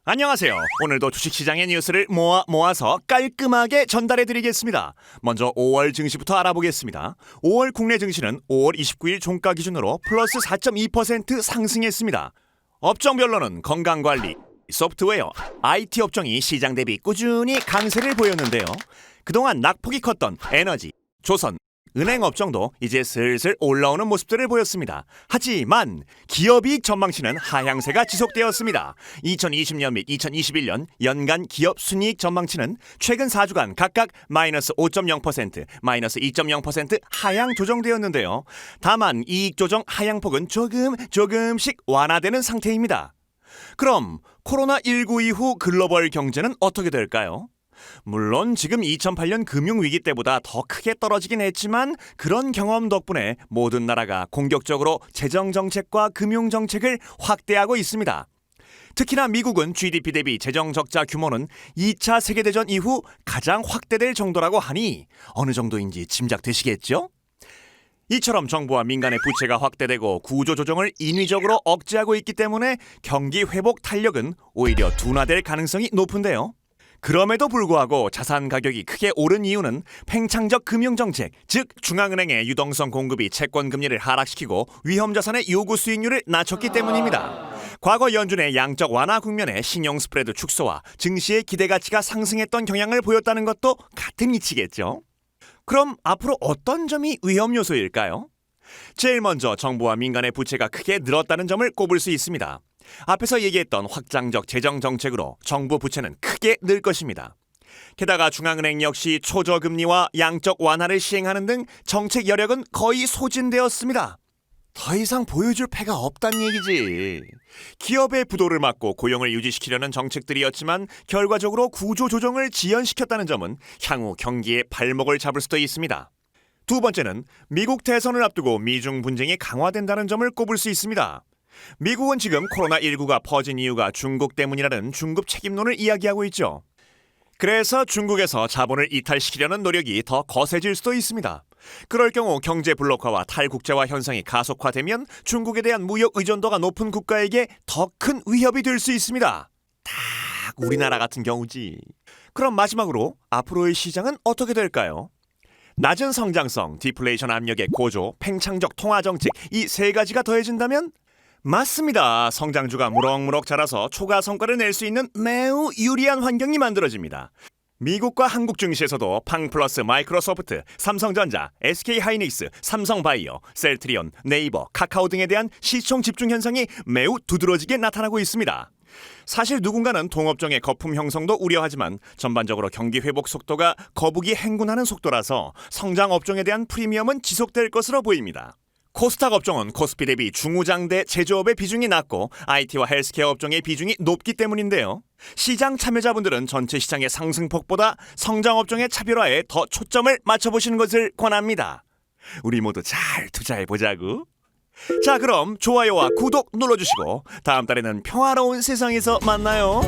안녕하세요. 오늘도 주식시장의 뉴스를 모아서 깔끔하게 전달해드리겠습니다. 먼저 5월 증시부터 알아보겠습니다. 5월 국내 증시는 5월 29일 종가 기준으로 플러스 4.2% 상승했습니다. 업종별로는 건강관리, 소프트웨어, IT 업종이 시장 대비 꾸준히 강세를 보였는데요. 그동안 낙폭이 컸던 에너지, 조선, 은행 업종도 이제 슬슬 올라오는 모습들을 보였습니다. 하지만 기업이익 전망치는 하향세가 지속되었습니다. 2020년 및 2021년 연간 기업 순이익 전망치는 최근 4주간 각각 마이너스 5.0%, 마이너스 2.0% 하향 조정되었는데요. 다만 이익 조정 하향폭은 조금씩 완화되는 상태입니다. 그럼 코로나19 이후 글로벌 경제는 어떻게 될까요? 물론 지금 2008년 금융위기 때보다 더 크게 떨어지긴 했지만 그런 경험 덕분에 모든 나라가 공격적으로 재정정책과 금융정책을 확대하고 있습니다. 특히나 미국은 GDP 대비 재정적자 규모는 2차 세계대전 이후 가장 확대될 정도라고 하니 어느 정도인지 짐작되시겠죠? 이처럼 정부와 민간의 부채가 확대되고 구조조정을 인위적으로 억제하고 있기 때문에 경기 회복 탄력은 오히려 둔화될 가능성이 높은데요. 그럼에도 불구하고 자산 가격이 크게 오른 이유는 팽창적 금융정책, 즉 중앙은행의 유동성 공급이 채권 금리를 하락시키고 위험자산의 요구 수익률을 낮췄기 때문입니다. 과거 연준의 양적 완화 국면에 신용 스프레드 축소와 증시의 기대가치가 상승했던 경향을 보였다는 것도 같은 이치겠죠. 그럼 앞으로 어떤 점이 위험 요소일까요? 제일 먼저 정부와 민간의 부채가 크게 늘었다는 점을 꼽을 수 있습니다. 앞에서 얘기했던 확장적 재정 정책으로 정부 부채는 크게 늘 것입니다. 게다가 중앙은행 역시 초저금리와 양적 완화를 시행하는 등 정책 여력은 거의 소진되었습니다. 더 이상 보여줄 패가 없다는 얘기지. 기업의 부도를 막고 고용을 유지시키려는 정책들이었지만 결과적으로 구조조정을 지연시켰다는 점은 향후 경기에 발목을 잡을 수도 있습니다. 두 번째는 미국 대선을 앞두고 미중 분쟁이 강화된다는 점을 꼽을 수 있습니다. 미국은 지금 코로나19가 퍼진 이유가 중국 때문이라는 중국 책임론을 이야기하고 있죠. 그래서 중국에서 자본을 이탈시키려는 노력이 더 거세질 수도 있습니다. 그럴 경우 경제 블록화와 탈국제화 현상이 가속화되면 중국에 대한 무역 의존도가 높은 국가에게 더 큰 위협이 될 수 있습니다. 딱 우리나라 같은 경우지. 그럼 마지막으로 앞으로의 시장은 어떻게 될까요? 낮은 성장성, 디플레이션 압력의 고조, 팽창적 통화정책 이 세 가지가 더해진다면? 맞습니다. 성장주가 무럭무럭 자라서 초과 성과를 낼 수 있는 매우 유리한 환경이 만들어집니다. 미국과 한국 증시에서도 팡플러스 마이크로소프트, 삼성전자, SK하이닉스, 삼성바이오, 셀트리온, 네이버, 카카오 등에 대한 시총 집중 현상이 매우 두드러지게 나타나고 있습니다. 사실 누군가는 동업종의 거품 형성도 우려하지만 전반적으로 경기 회복 속도가 거북이 행군하는 속도라서 성장 업종에 대한 프리미엄은 지속될 것으로 보입니다. 코스닥 업종은 코스피 대비 중후장대 제조업의 비중이 낮고 IT와 헬스케어 업종의 비중이 높기 때문인데요. 시장 참여자분들은 전체 시장의 상승폭보다 성장 업종의 차별화에 더 초점을 맞춰보시는 것을 권합니다. 우리 모두 잘 투자해보자고. 자, 그럼 좋아요와 구독 눌러주시고 다음 달에는 평화로운 세상에서 만나요.